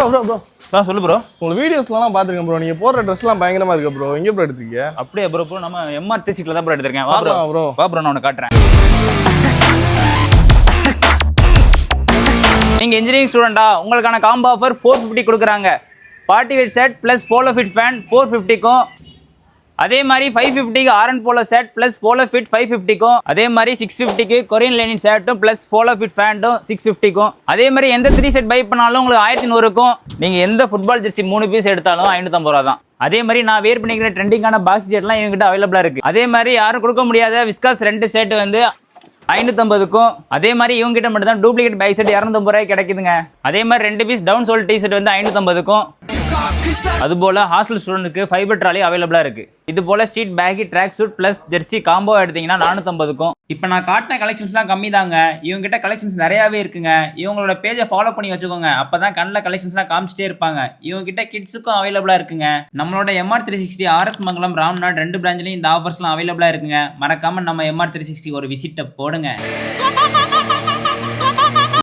Bro சொல்லு bro. உங்க வீடியோஸ்லாம் பாத்துருக்கேன் ப்ரோ. நீங்க போடுற ட்ரெஸ்லாம் பயங்கரமா இருக்கு ப்ரோ. எங்க ப்ரோ எடுத்தீங்க? அப்படியே ப்ரோ நம்ம எம்ஆர் 360 தான் ப்ரோ எடுத்திருக்கேன். வா ப்ரோ நான் உனக்கு காட்டுறேன். நீங்க இன்ஜினியரிங் ஸ்டூடெண்டா, உங்களுக்கான காம்போ ஆஃபர் 450 கொடுக்குறாங்க. Party wear set plus polo fit fan 450க்கும், அதே மாதிரி 550க்கு ஆரன் polo set plus polo fit 550க்கும், அதே மாதிரி 650க்கு கொரியன் லைனின் செட்டும் பிளஸ் போலோ ஃபிட் ஃபேண்டும் 650க்கும், அதே மாதிரி எந்த 3 செட் பை பண்ணாலும் உங்களுக்கு 1100க்கும். நீங்க எந்த ஃபுட்பால் ஜெர்சி 3 பீஸ் எடுத்தாலும் 550 ரூபா தான். அதே மாதிரி நான் வேர் பண்ணிக்கிற ட்ரெண்டிங்கான பாக்ஸ் செட்லாம் எங்ககிட்ட அவைலபிளா இருக்கு. அதே மாதிரி யாரும் கொடுக்க முடியாத விஸ்காஸ் 2 செட் வந்து 550க்கும், அதே மாதிரி இவங்க கிட்ட மட்டும் தான் டூப்ளிகேட் பை செட் 250 ரூபாய்க்கு கிடைக்குதுங்க. அதே மாதிரி 2 piece down shoulder t shirt வந்து 550க்கும். அது போல ஹாஸ்டல் ஸ்டூடெண்ட்க்கு ஃபைபர் ட்ராலி அவைலபிளா இருக்கு. இது போல street baggy track suit plus jersey combo எடுத்தீங்கன்னா 450க்கும். இப்போ நான் காட்டின கலெக்ஷன்ஸ்லாம் கம்மி தாங்க. இவங்க கிட்ட கலெக்ஷன்ஸ் நிறையாவே இருக்குங்க. இவங்களோட பேஜை ஃபாலோ பண்ணி வச்சுக்கோங்க. அப்பதான் கண்ணில் கலெக்ஷன்ஸ்லாம் காமிச்சிட்டே இருப்பாங்க. இவங்க கிட்ட கிட்ஸுக்கும் அவைலபிளா இருக்குங்க. நம்மளோட எம்ஆர் 360 ஆர்எஸ் மங்கலம் ராம்நாட் 2 பிரான்ச்லயும் இந்த ஆஃபர்ஸ்லாம் அவைலபிளா இருக்குங்க. மறக்காம நம்ம எம்ஆர் 360 ஒரு விசிட்டை போடுங்க.